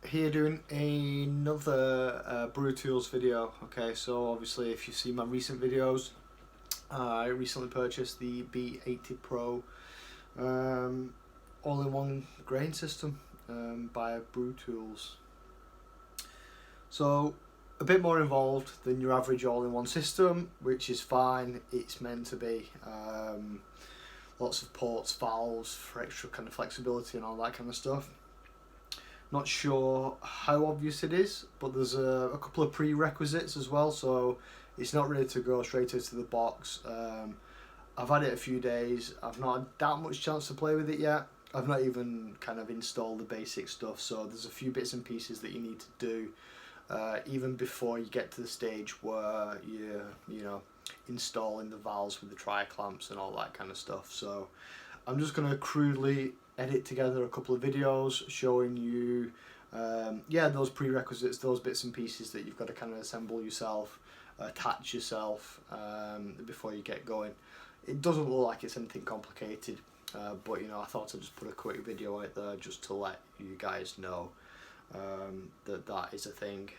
here doing another BrewTools video. Okay, so obviously if you've seen my recent videos, I recently purchased the B80pro all-in-one grain system by BrewTools. So a bit more involved than your average all-in-one system, which is fine. It's meant to be. Lots of ports, valves for extra kind of flexibility and all that kind of stuff. Not sure how obvious it is, but there's a couple of prerequisites as well, so it's not ready to go straight into the box. I've had it a few days. I've not had that much chance to play with it yet. I've not even kind of installed the basic stuff, so there's a few bits and pieces that you need to do even before you get to the stage where you know, installing the valves with the tri-clamps and all that kind of stuff. So I'm just going to crudely edit together a couple of videos showing you yeah, those prerequisites, those bits and pieces that you've got to kind of assemble yourself, attach yourself before you get going. It doesn't look like it's anything complicated, but you know, I thought I'd just put a quick video out there just to let you guys know that is a thing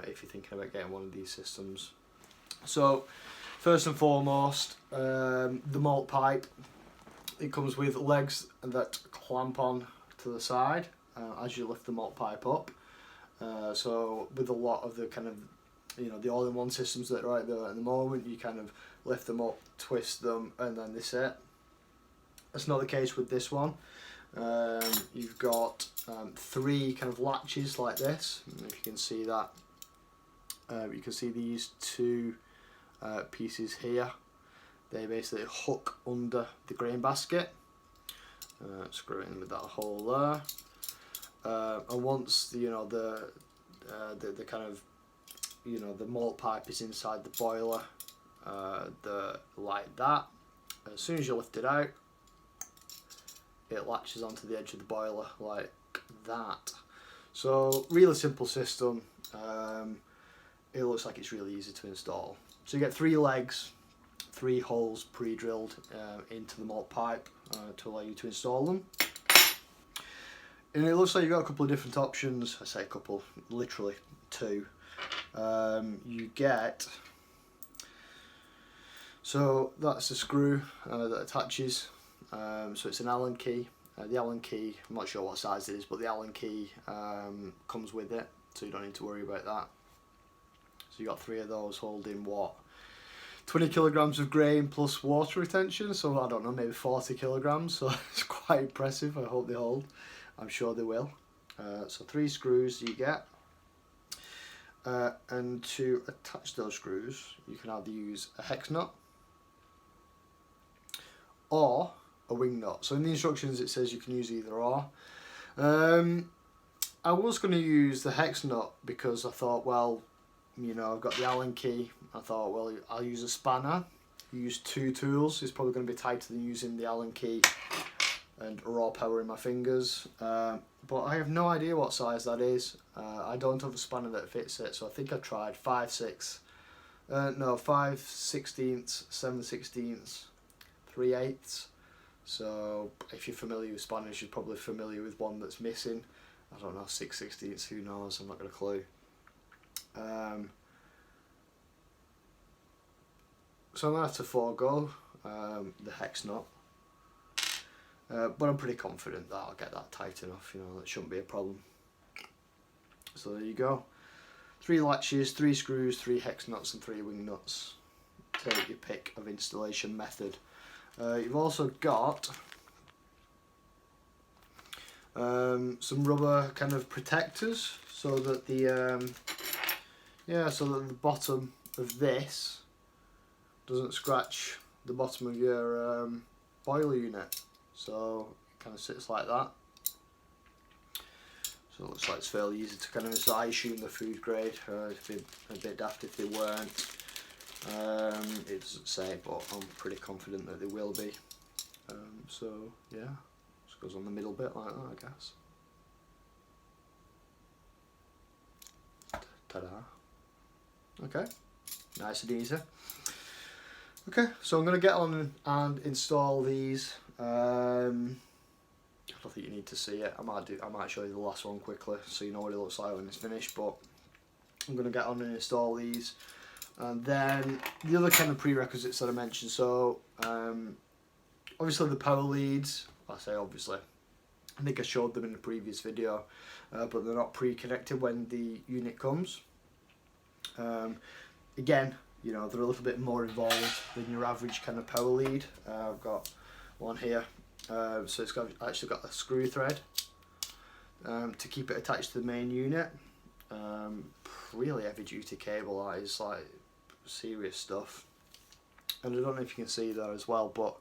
if you're thinking about getting one of these systems. So first and foremost, the malt pipe. It comes with legs that clamp on to the side as you lift the malt pipe up. So with a lot of the kind of, you know, the all-in-one systems that are out there at the moment, you kind of lift them up, twist them, and then they set. That's not the case with this one. You've got three kind of latches like this. If you can see that, you can see these two pieces here. They basically hook under the grain basket. Screw it in with that hole there. And once the kind of, you know, the malt pipe is inside the boiler, like that, as soon as you lift it out, it latches onto the edge of the boiler like that. So really simple system. It looks like it's really easy to install. So you get three legs, three holes pre-drilled into the malt pipe to allow you to install them. And it looks like you've got a couple of different options. I say a couple, literally two. You get, so that's the screw that attaches. So it's an Allen key. The Allen key, I'm not sure what size it is, but the Allen key comes with it, so you don't need to worry about that. So you got three of those holding what? 20 kilograms of grain plus water retention, so I don't know, maybe 40 kilograms, so it's quite impressive. I hope they hold. I'm sure they will. So three screws you get. And to attach those screws, you can either use a hex nut or a wing nut. So in the instructions it says you can use either or. I was going to use the hex nut because I thought, well, you know, I've got the Allen key. I thought, well, I'll use a spanner. Use two tools. It's probably going to be tighter than using the Allen key and raw power in my fingers. But I have no idea what size that is. I don't have a spanner that fits it, so I think I've tried 5 16ths, 7 16ths, 3/8. So if you're familiar with spanners, you're probably familiar with one that's missing. I don't know, 6 16ths, who knows, I'm not got a clue. So I'm going to have to forego the hex nut, but I'm pretty confident that I'll get that tight enough, you know, that shouldn't be a problem. So there you go, 3 latches, 3 screws, 3 hex nuts and 3 wing nuts. Take your pick of installation method. You've also got some rubber kind of protectors so that the bottom of this doesn't scratch the bottom of your boiler unit. So it kind of sits like that. So it looks like it's fairly easy to kind of install. I assume the food grade. It'd be a bit daft if they weren't. It doesn't say, but I'm pretty confident that they will be. So yeah, just goes on the middle bit like that, I guess. Ta-da. Okay, nice and easy. Okay, so I'm going to get on and install these. I don't don't think you need to see it. I might show you the last one quickly so you know what it looks like when it's finished, but I'm going to get on and install these. And then the other kind of prerequisites that I mentioned, so obviously the power leads, I say obviously, I think I showed them in the previous video, but they're not pre-connected when the unit comes. Again, you know, they're a little bit more involved than your average kind of power lead. I've got one here, so it's actually got a screw thread to keep it attached to the main unit. Really heavy duty cable, that is, like serious stuff. And I don't know if you can see that as well, but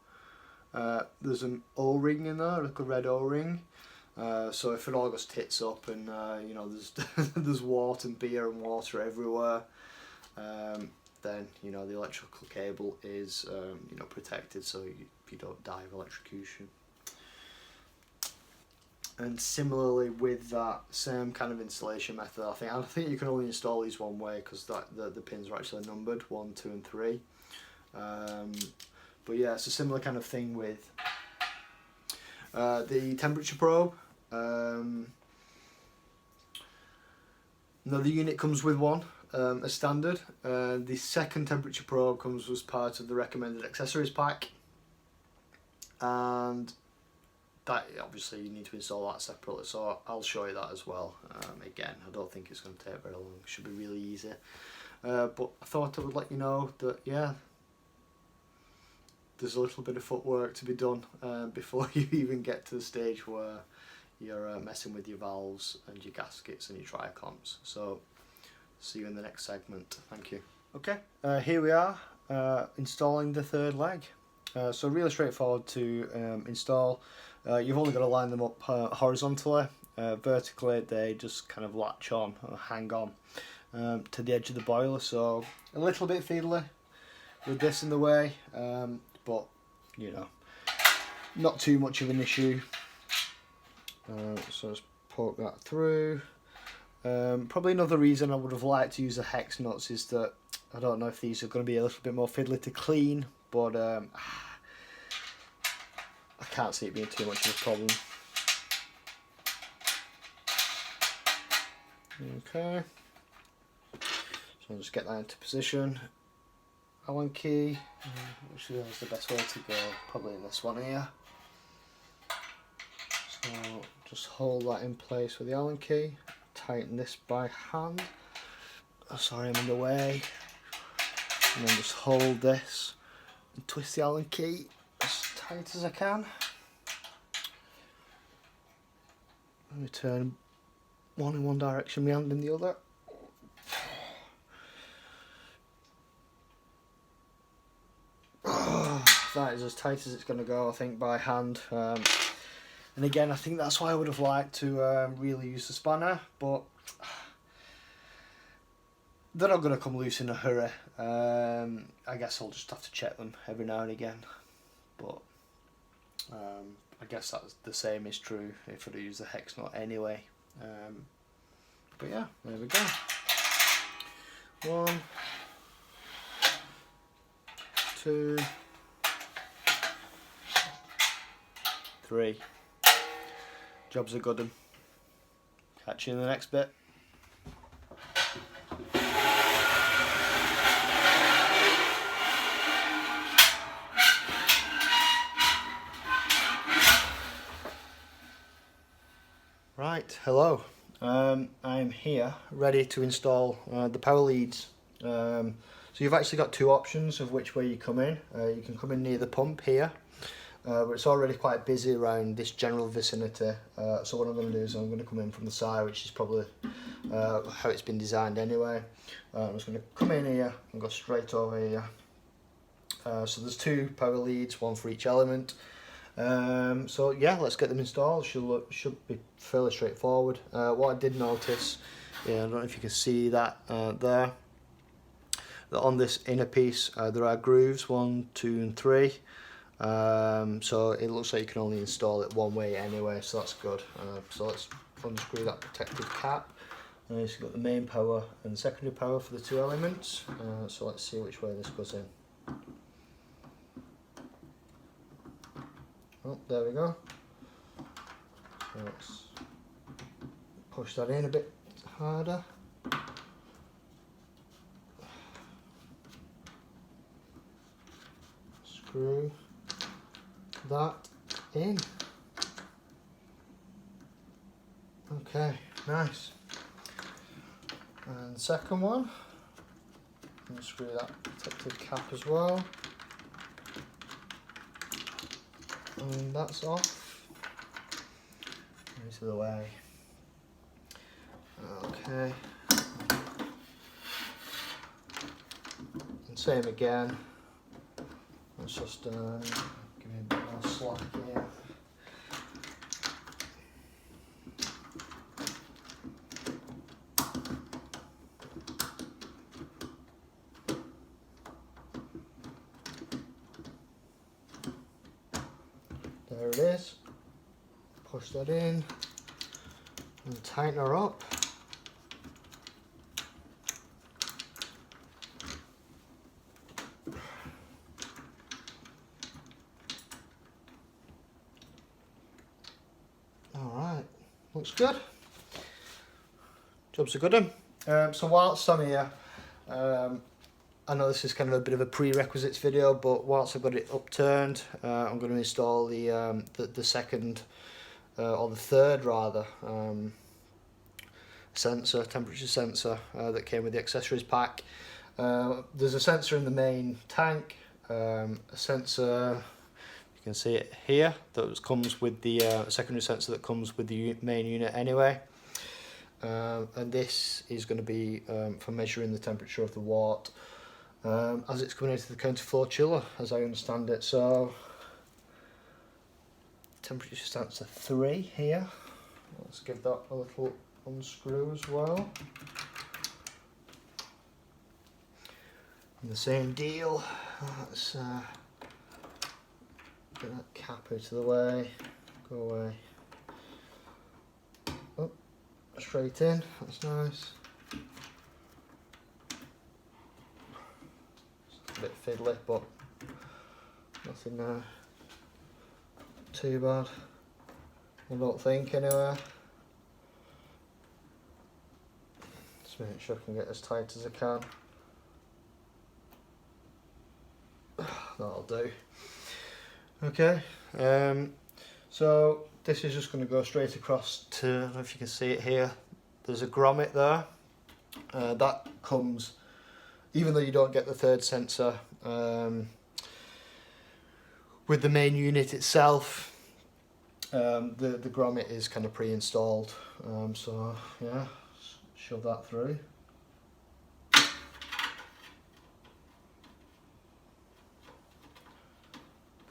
there's an O-ring in there, like a red O-ring. So if it all goes tits up and you know, there's there's water and beer and water everywhere, then you know the electrical cable is you know, protected, so you don't die of electrocution. And similarly with that same kind of installation method, I think you can only install these one way because the pins are actually numbered 1, 2 and 3. But yeah, it's a similar kind of thing with the temperature probe. Now the unit comes with one as standard. The second temperature probe comes as part of the recommended accessories pack, and that obviously you need to install that separately, so I'll show you that as well. Again, I don't think it's going to take very long, it should be really easy. But I thought I would let you know that, yeah, there's a little bit of footwork to be done before you even get to the stage where you're messing with your valves and your gaskets and your tri-comps. So see you in the next segment. Thank you. Okay, here we are installing the third leg. So really straightforward to install. You've only got to line them up horizontally. Vertically they just kind of latch on or hang on to the edge of the boiler, so a little bit fiddly with this in the way, but you know, not too much of an issue. So just poke that through. Probably another reason I would have liked to use the hex nuts is that I don't know if these are going to be a little bit more fiddly to clean, but I can't see it being too much of a problem. Okay, so I'll just get that into position. Allen key, which is the best way to go, probably in this one here. So just hold that in place with the Allen key, tighten this by hand. Oh, sorry, I'm in the way. And then just hold this and twist the Allen key as tight as I can. Let me turn one in one direction, my hand in the other. That is as tight as it's going to go, I think, by hand. And again, I think that's why I would have liked to really use the spanner, but they're not going to come loose in a hurry. I guess I'll just have to check them every now and again, but I guess that's the same is true if I'd use the hex nut anyway. But yeah, there we go. 1, 2, 3. Job's a good one. Catch you in the next bit. Right, hello. I'm here ready to install the power leads. So you've actually got two options of which way you come in. You can come in near the pump here, but it's already quite busy around this general vicinity. So what I'm going to do is I'm going to come in from the side, which is probably how it's been designed anyway. I'm just going to come in here and go straight over here. So there's two power leads, one for each element. So yeah, let's get them installed. Should be fairly straightforward. What I did notice, yeah, I don't know if you can see that there, that on this inner piece there are grooves 1, 2 and 3. So it looks like you can only install it one way anyway, so that's good. So let's unscrew that protective cap. So you've got the main power and the secondary power for the two elements. So let's see which way this goes in. Oh, there we go. So let's push that in a bit harder. Screw that in. Okay, nice. And the second one, unscrew that protective cap as well. And that's off. Out of the way. Okay. And same again. Let's just give me a bit more slack here. There it is. Push that in and tighten her up. Alright, looks good. Job's a good one. So whilst I'm here, I know this is kind of a bit of a prerequisites video, but whilst I've got it upturned, I'm going to install the second, or the third rather, temperature sensor that came with the accessories pack. There's a sensor in the main tank, a sensor, you can see it here, that comes with the secondary sensor that comes with the main unit anyway. And this is going to be for measuring the temperature of the wort. As it's coming into the counterflow chiller, as I understand it. So temperature sensor 3 here. Let's give that a little unscrew as well. And the same deal. Let's get that cap out of the way. Go away. Oh, straight in. That's nice. A bit fiddly, but nothing too bad, I don't think anyway. Just make sure I can get as tight as I can. That'll do. Okay, so this is just going to go straight across to, I don't know if you can see it here, there's a grommet there. That comes, even though you don't get the third sensor with the main unit itself, the grommet is kind of pre-installed. So yeah, shove that through.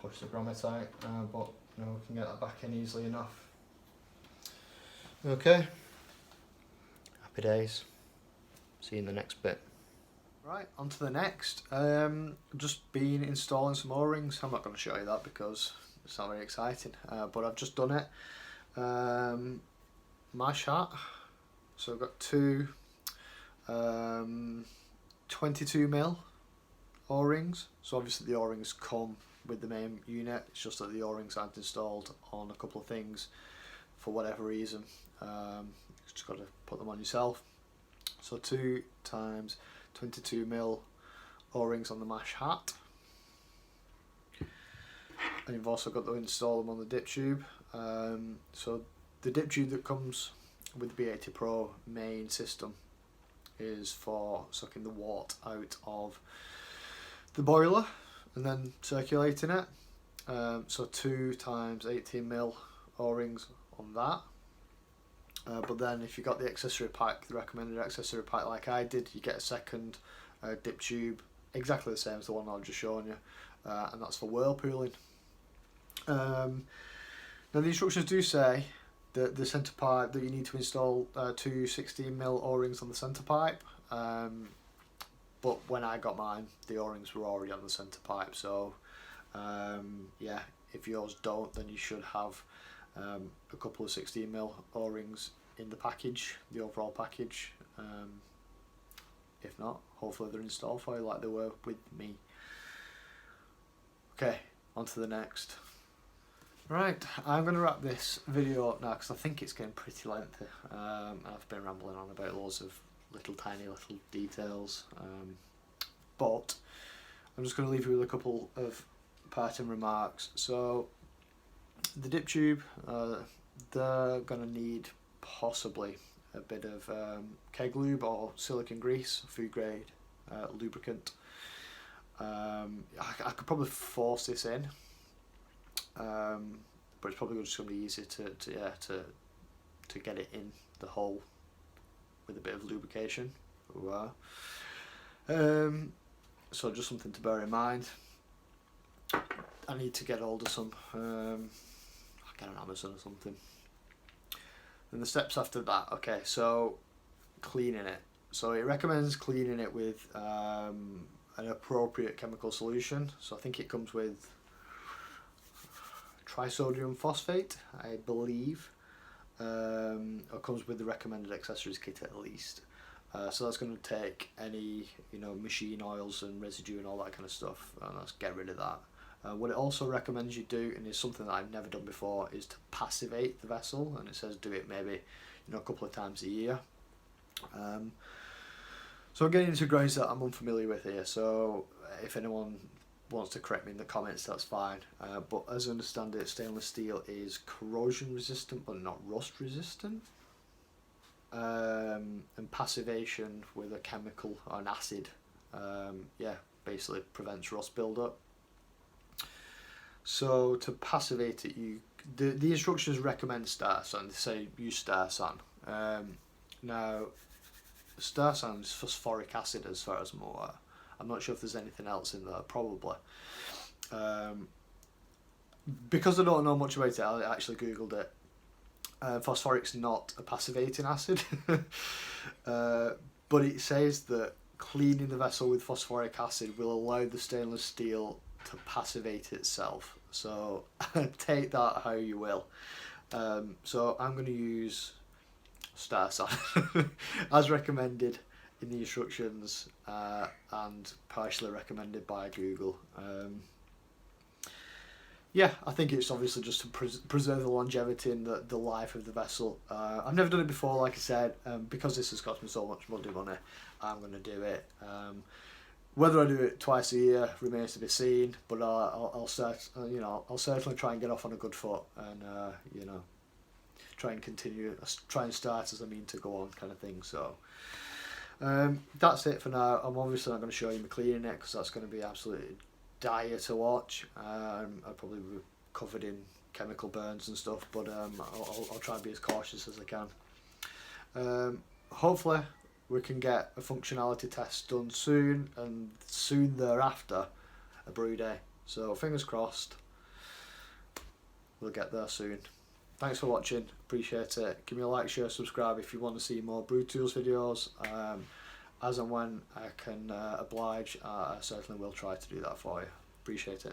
Push the grommet out, but you know, we can get that back in easily enough. Okay, happy days. See you in the next bit. Right, on to the next. Just been installing some O-rings. I'm not going to show you that because it's not very exciting, but I've just done it. Mash hat. So I've got two 22mm O-rings. So obviously the O-rings come with the main unit. It's just that the O-rings aren't installed on a couple of things for whatever reason. You just got to put them on yourself. So 2 times 22mm O-rings on the mash hat, and you've also got to install them on the dip tube. So the dip tube that comes with the B80pro main system is for sucking the wort out of the boiler and then circulating it. So 2 times 18mm O-rings on that. But then if you got the accessory pack, the recommended accessory pack like I did, you get a second dip tube, exactly the same as the one I've just shown you, and that's for whirlpooling. Now the instructions do say that the centre pipe, that you need to install 2 16mm O-rings on the centre pipe, but when I got mine, the O-rings were already on the centre pipe, so yeah, if yours don't, then you should have a couple of 16mm O-rings in the package, the overall package. If not, hopefully they're installed for you like they were with me. Okay, on to the next. Right, I'm going to wrap this video up now because I think it's getting pretty lengthy. I've been rambling on about loads of tiny little details, but I'm just going to leave you with a couple of parting remarks. So the dip tube, they're going to need possibly a bit of keg lube or silicone grease, food grade lubricant. I could probably force this in, but it's probably just going to be easier to get it in the hole with a bit of lubrication. So just something to bear in mind. I need to get hold of some, I'll get on Amazon or something. And the steps after that, okay, so cleaning it. So it recommends cleaning it with an appropriate chemical solution. So I think it comes with trisodium phosphate, I believe, or comes with the recommended accessories kit at least. So that's going to take any machine oils and residue and all that kind of stuff, and let's get rid of that. What it also recommends you do, and is something that I've never done before, is to passivate the vessel, and it says do it maybe a couple of times a year. So I'm getting into grounds that I'm unfamiliar with here, so if anyone wants to correct me in the comments, that's fine. But as I understand it, stainless steel is corrosion resistant but not rust resistant. And passivation with a chemical or an acid, basically prevents rust buildup. So to passivate it, the instructions recommend Starsan. They say use Starsan. Now, Starsan is phosphoric acid as far as I'm aware. I'm not sure if there's anything else in there, probably. Because I don't know much about it, I actually googled it. Phosphoric's not a passivating acid, but it says that cleaning the vessel with phosphoric acid will allow the stainless steel to passivate itself. So take that how you will. So I'm going to use Starsan as recommended in the instructions, and partially recommended by Google. Yeah, I think it's obviously just to preserve the longevity and the life of the vessel. I've never done it before, like I said, because this has cost me so much money, I'm going to do it. Whether I do it twice a year remains to be seen, but I'll certainly try and get off on a good foot, and try and start as I mean to go on, kind of thing. So that's it for now. I'm obviously not going to show you me cleaning it because that's going to be absolutely dire to watch. I'll probably be covered in chemical burns and stuff, but I'll try and be as cautious as I can. Hopefully we can get a functionality test done soon, and soon thereafter a brew day. So fingers crossed we'll get there soon. Thanks for watching, appreciate it. Give me a like, share, subscribe if you want to see more BrewTools videos. As and when I can oblige, I certainly will try to do that for you. Appreciate it.